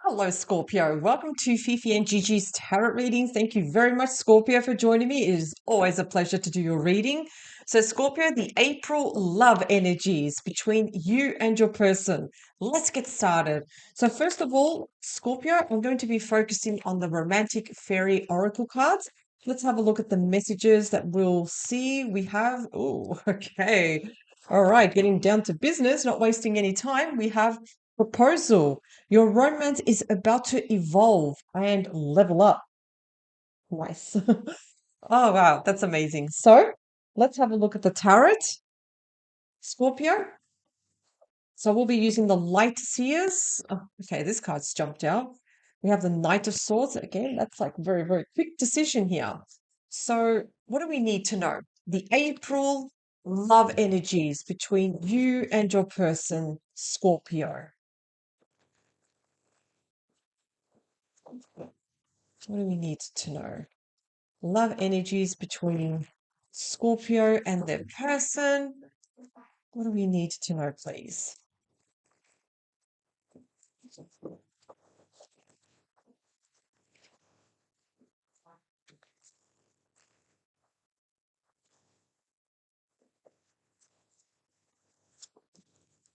Hello, Scorpio. Welcome to Fifi and Gigi's tarot readings. Thank you very much, Scorpio, for joining me. It is always a pleasure to do your reading. So, Scorpio, the April love energies between you and your person. Let's get started. So, first of all, Scorpio, I'm going to be focusing on the romantic fairy oracle cards. Let's have a look at the messages that we'll see. We have, oh, okay. All right, getting down to business, not wasting any time. We have proposal. Your romance is about to evolve and level up. Nice. Oh, wow, that's amazing. So let's have a look at the tarot, Scorpio. So we'll be using the light seers. Oh, okay, this card's jumped out. We have the Knight of Swords. Again, that's like very, very quick decision here. So what do we need to know? The April love energies between you and your person, Scorpio. What do we need to know? Love energies between Scorpio and their person. What do we need to know, please?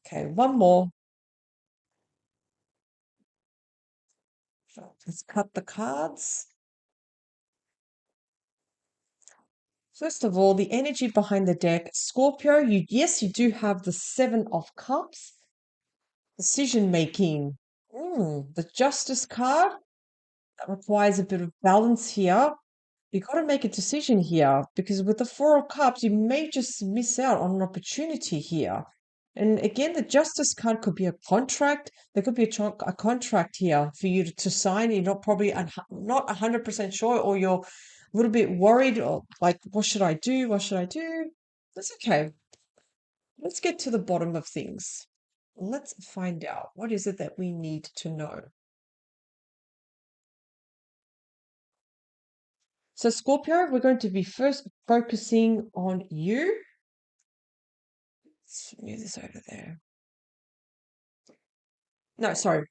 Okay, one more. Let's cut the cards. First of all, the energy behind the deck, Scorpio, yes, you do have the Seven of Cups, decision making. The Justice card, that requires a bit of balance here. You got to make a decision here because with the Four of Cups, you may just miss out on an opportunity here. And again, the Justice card could be a contract. There could be a contract here for you to sign. You're not probably not 100% sure, or you're a little bit worried, or like, what should I do? What should I do? That's okay. Let's get to the bottom of things. Let's find out what is it that we need to know. So, Scorpio, we're going to be first focusing on you. Let's move this over there. No, sorry.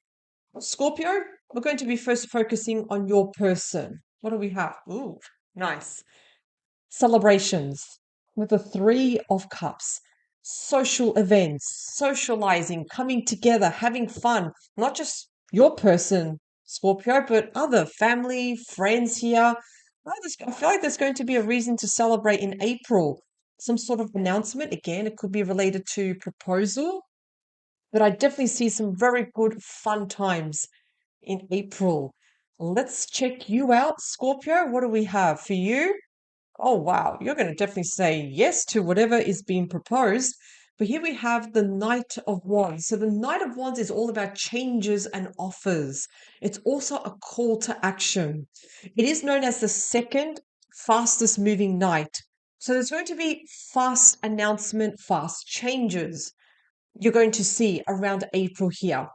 Scorpio, we're going to be first focusing on your person. What do we have? Ooh, nice. Celebrations with the Three of Cups. Social events, socializing, coming together, having fun. Not just your person, Scorpio, but other family, friends here. I feel like there's going to be a reason to celebrate in April. Some sort of announcement. Again, it could be related to proposal, but I definitely see some very good fun times in April. Let's check you out, Scorpio. What do we have for you? Oh, wow. You're going to definitely say yes to whatever is being proposed. But here we have the Knight of Wands. So the Knight of Wands is all about changes and offers. It's also a call to action. It is known as the second fastest moving knight. So there's going to be fast announcement, fast changes you're going to see around April here.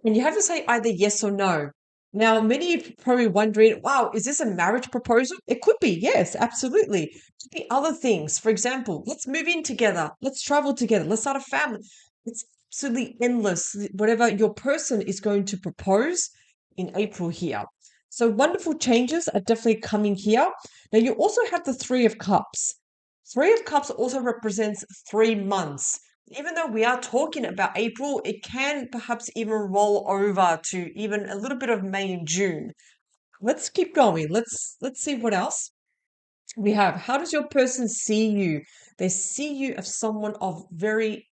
And you have to say either yes or no. Now, many of you are probably wondering, wow, is this a marriage proposal? It could be, yes, absolutely. It could be other things. For example, let's move in together, let's travel together, let's start a family. It's absolutely endless, whatever your person is going to propose in April here. So wonderful changes are definitely coming here. Now, you also have the Three of Cups. Three of Cups also represents 3 months. Even though we are talking about April, it can perhaps even roll over to even a little bit of May and June. Let's keep going. Let's see what else we have. How does your person see you? They see you as someone of very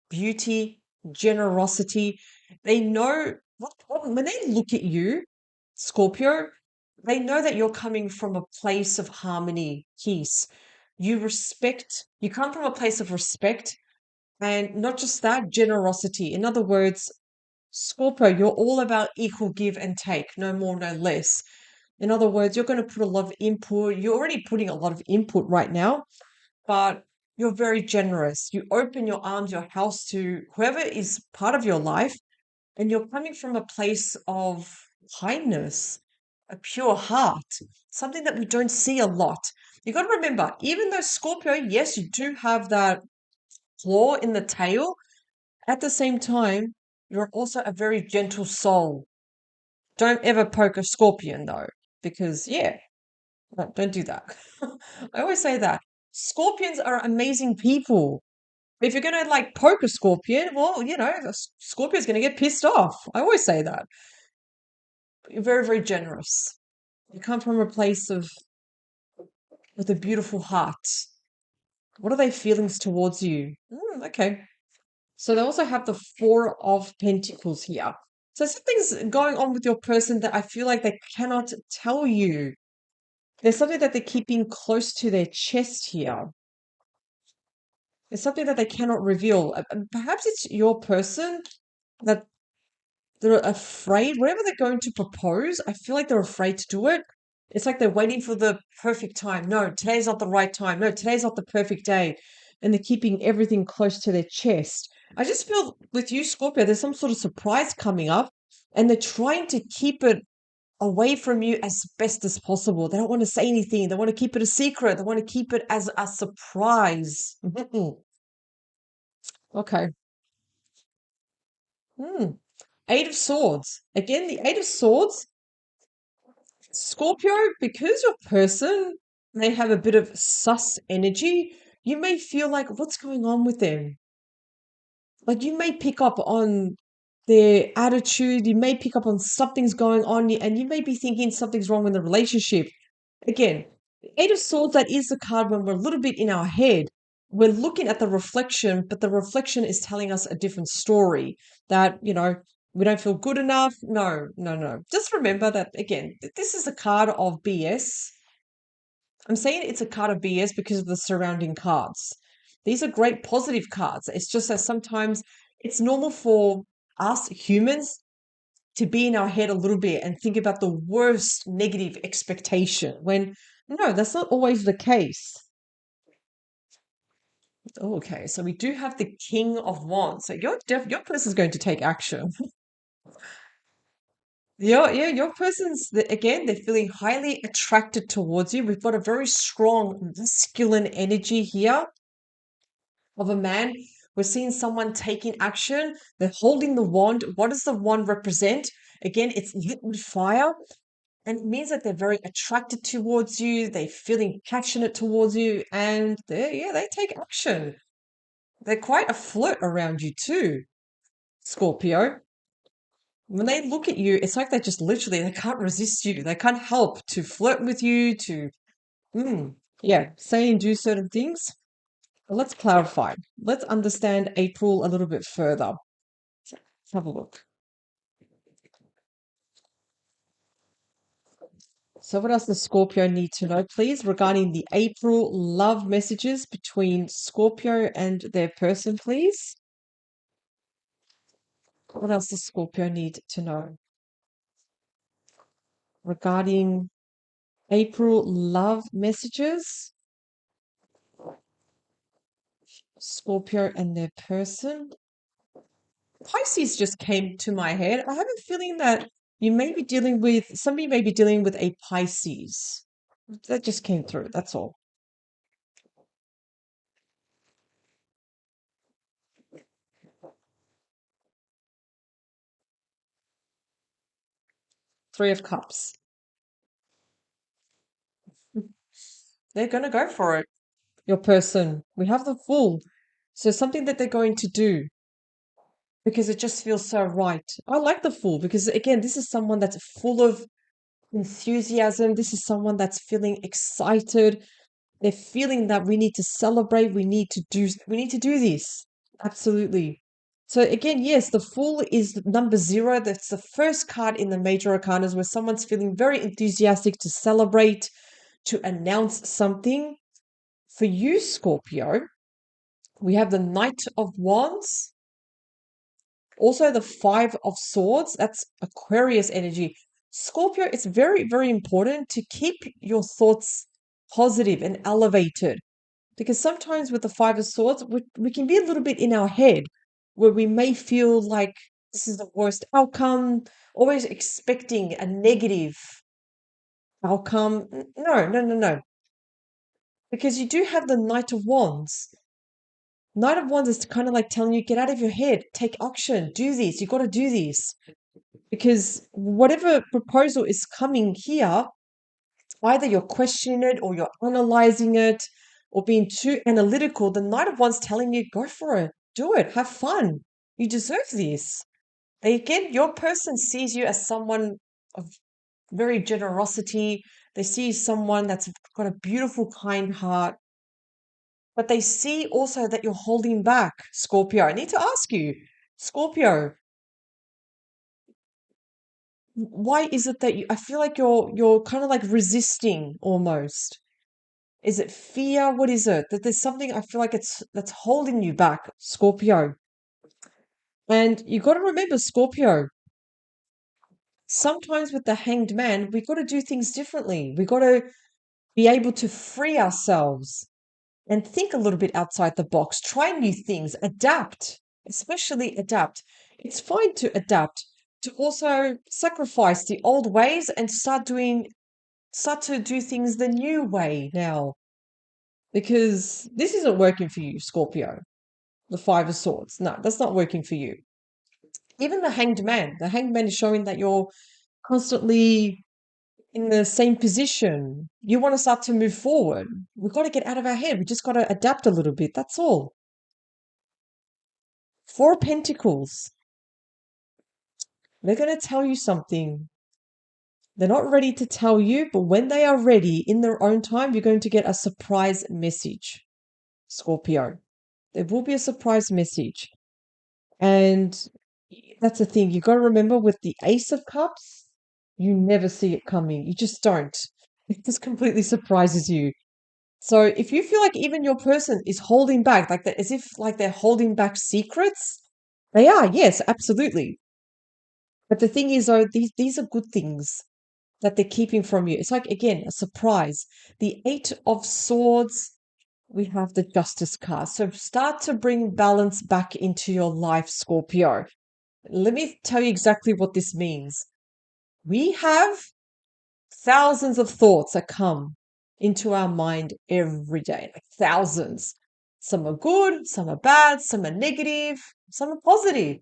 beauty, generosity. They know when they look at you, Scorpio, they know that you're coming from a place of harmony, peace. You come from a place of respect, and not just that, generosity. In other words, Scorpio, you're all about equal give and take, no more, no less. In other words, you're going to put a lot of input. You're already putting a lot of input right now, but you're very generous. You open your arms, your house to whoever is part of your life, and you're coming from a place of kindness, a pure heart, something that we don't see a lot. You got to remember, even though Scorpio, yes, you do have that claw in the tail, at the same time, you're also a very gentle soul. Don't ever poke a scorpion though, because yeah, no, don't do that. I always say that. Scorpions are amazing people. If you're gonna like poke a scorpion, well, the scorpion's gonna get pissed off. I always say that. You're very, very generous. You come from a place of with a beautiful heart. What are their feelings towards you? Okay. So they also have the Four of Pentacles here. So something's going on with your person that I feel like they cannot tell you. There's something that they're keeping close to their chest here. There's something that they cannot reveal. Perhaps it's your person that they're afraid, whatever they're going to propose, I feel like they're afraid to do it. It's like they're waiting for the perfect time. No, today's not the right time. No, today's not the perfect day. And they're keeping everything close to their chest. I just feel with you, Scorpio, there's some sort of surprise coming up, and they're trying to keep it away from you as best as possible. They don't want to say anything. They want to keep it a secret. They want to keep it as a surprise. Okay. Hmm. Eight of Swords. Again, the Eight of Swords. Scorpio, because your person may have a bit of sus energy, you may feel like, what's going on with them? Like you may pick up on their attitude, you may pick up on something's going on, and you may be thinking something's wrong with the relationship. Again, the Eight of Swords, that is the card when we're a little bit in our head. We're looking at the reflection, but the reflection is telling us a different story that, we don't feel good enough. No, no, no. Just remember that, again, this is a card of BS. I'm saying it's a card of BS because of the surrounding cards. These are great positive cards. It's just that sometimes it's normal for us humans to be in our head a little bit and think about the worst negative expectation when no, that's not always the case. Okay, so we do have the King of Wands. So your person's going to take action. Your person's again, they're feeling highly attracted towards you. We've got a very strong masculine energy here of a man. We're seeing someone taking action. They're holding the wand. What does the wand represent? Again, it's lit with fire. And it means that they're very attracted towards you. They're feeling passionate towards you. And they take action. They're quite a flirt around you too, Scorpio. When they look at you, it's like they just literally, they can't resist you. They can't help to flirt with you, say and do certain things. But let's clarify. Let's understand April a little bit further. Let's have a look. So what else does Scorpio need to know, please, regarding the April love messages between Scorpio and their person, please? What else does Scorpio need to know regarding April love messages? Scorpio and their person. Pisces just came to my head. I have a feeling that somebody may be dealing with a Pisces. That just came through. That's all. Three of Cups. They're going to go for it. Your person. We have the Fool. So something that they're going to do because it just feels so right. I like the Fool because, again, this is someone that's full of enthusiasm. This is someone that's feeling excited. They're feeling that we need to celebrate. We need to do this. Absolutely. So again, yes, the Fool is number 0. That's the first card in the major arcanas where someone's feeling very enthusiastic to celebrate, to announce something. For you, Scorpio, we have the Knight of Wands, also the Five of Swords. That's Aquarius energy. Scorpio, it's very, very important to keep your thoughts positive and elevated because sometimes with the Five of Swords, we can be a little bit in our head where we may feel like this is the worst outcome, always expecting a negative outcome. No, no, no, no. Because you do have the Knight of Wands. Knight of Wands is kind of like telling you, get out of your head, take action, do this, you got to do this. because whatever proposal is coming here, either you're questioning it or you're analyzing it or being too analytical. The Knight of Wands telling you, go for it, do it, have fun. You deserve this. Again, your person sees you as someone of very generosity. They see someone that's got a beautiful, kind heart, but they see also that you're holding back, Scorpio. I need to ask you, Scorpio, why is it that I feel like you're kind of like resisting almost? Is it fear? What is it? That there's something I feel like that's holding you back, Scorpio. And you got to remember, Scorpio, sometimes with the Hanged Man, we got to do things differently. We got to be able to free ourselves and think a little bit outside the box, try new things, adapt, especially adapt. It's fine to adapt, to also sacrifice the old ways and start to do things the new way now. Because this isn't working for you, Scorpio. The Five of Swords. No, that's not working for you. Even the Hanged Man is showing that you're constantly in the same position. You want to start to move forward. We've got to get out of our head. We just got to adapt a little bit. That's all. Four of Pentacles. They're going to tell you something. They're not ready to tell you, but when they are ready in their own time, you're going to get a surprise message, Scorpio. There will be a surprise message. And that's the thing. You got to remember with the Ace of Cups, you never see it coming. You just don't. It just completely surprises you. So if you feel like even your person is holding back, like that, as if like they're holding back secrets, they are. Yes, absolutely. But the thing is, though, these are good things that they're keeping from you. It's like again a surprise. The Eight of Swords. We have the Justice card. So start to bring balance back into your life, Scorpio. Let me tell you exactly what this means. We have thousands of thoughts that come into our mind every day, like thousands. Some are good, some are bad, some are negative, some are positive,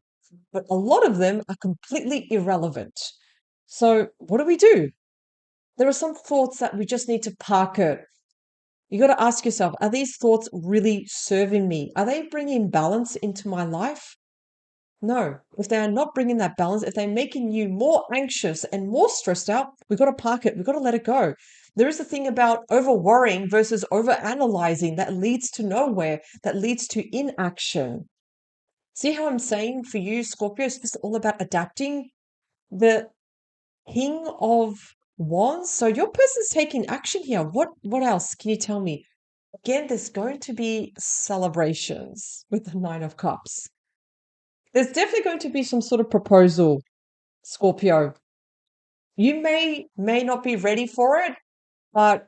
but a lot of them are completely irrelevant. So, what do? There are some thoughts that we just need to park it. You got to ask yourself, are these thoughts really serving me? Are they bringing balance into my life? No, if they are not bringing that balance, if they're making you more anxious and more stressed out, we've got to park it. We've got to let it go. There is a thing about over worrying versus over analyzing that leads to nowhere, that leads to inaction. See how I'm saying for you, Scorpio, it's just all about adapting. The King of Wands. So your person's taking action here. What else can you tell me? Again, there's going to be celebrations with the Nine of Cups. There's definitely going to be some sort of proposal, Scorpio. You may not be ready for it, but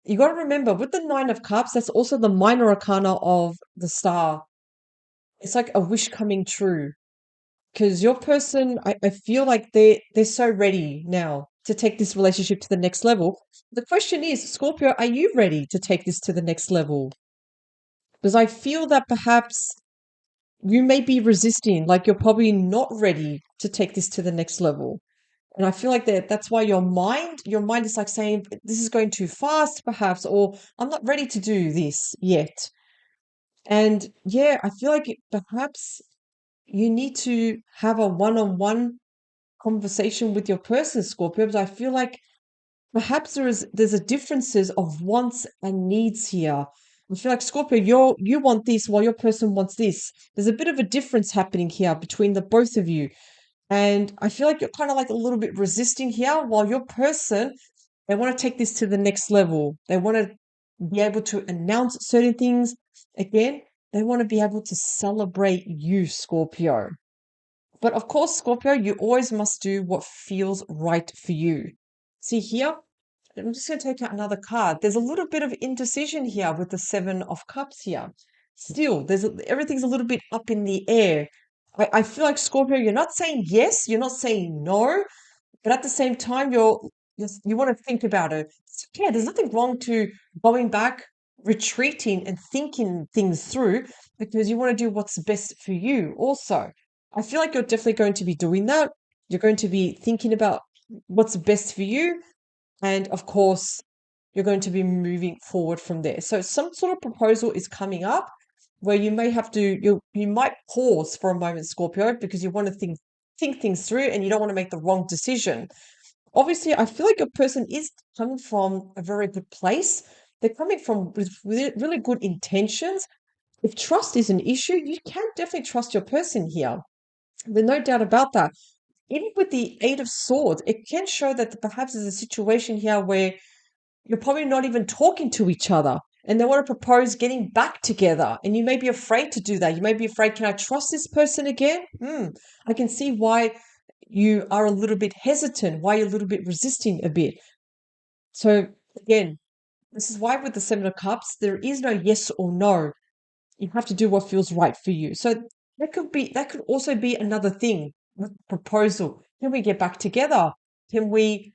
you got to remember with the Nine of Cups, that's also the minor arcana of the star. It's like a wish coming true. Because your person, I feel like they're so ready now to take this relationship to the next level. The question is, Scorpio, are you ready to take this to the next level? Because I feel that perhaps you may be resisting, like you're probably not ready to take this to the next level. And I feel like that's why your mind is like saying, this is going too fast, perhaps, or I'm not ready to do this yet. And yeah, I feel like perhaps you need to have a one-on-one conversation with your person, Scorpio, because I feel like perhaps there's a differences of wants and needs here. I feel like Scorpio, you want this while your person wants this. There's a bit of a difference happening here between the both of you. And I feel like you're kind of like a little bit resisting here while your person, they want to take this to the next level. They want to be able to announce certain things. Again, they want to be able to celebrate you, Scorpio. But of course, Scorpio, you always must do what feels right for you. See here, I'm just going to take out another card. There's a little bit of indecision here with the Seven of Cups here. Still, everything's a little bit up in the air. I feel like Scorpio, you're not saying yes, you're not saying no, but at the same time, you want to think about it. It's okay, there's nothing wrong to going back, retreating, and thinking things through because you want to do what's best for you. Also, I feel like you're definitely going to be doing that. You're going to be thinking about what's best for you. And of course, you're going to be moving forward from there. So some sort of proposal is coming up where you may have to, you might pause for a moment, Scorpio, because you want to think things through and you don't want to make the wrong decision. Obviously, I feel like a person is coming from a very good place. They're coming from with really good intentions. If trust is an issue, you can definitely trust your person here. There's no doubt about that. Even with the Eight of Swords, it can show that perhaps there's a situation here where you're probably not even talking to each other and they want to propose getting back together. And you may be afraid to do that. You may be afraid, can I trust this person again? I can see why you are a little bit hesitant, why you're a little bit resisting a bit. So, again, this is why with the Seven of Cups, there is no yes or no. You have to do what feels right for you. So that could also be another thing with proposal. Can we get back together? Can we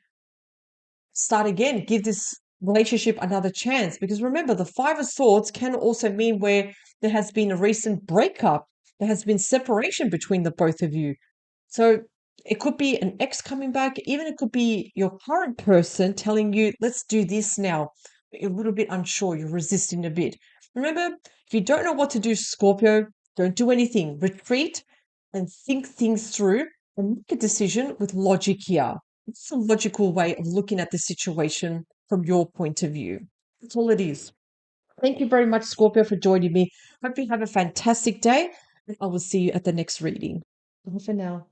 start again? Give this relationship another chance? Because remember, the Five of Swords can also mean where there has been a recent breakup, there has been separation between the both of you. So it could be an ex coming back, even it could be your current person telling you, let's do this now. But you're a little bit unsure, you're resisting a bit. Remember, if you don't know what to do, Scorpio, don't do anything. Retreat and think things through and make a decision with logic here. It's a logical way of looking at the situation from your point of view. That's all it is. Thank you very much, Scorpio, for joining me. Hope you have a fantastic day, and I will see you at the next reading. Bye for now.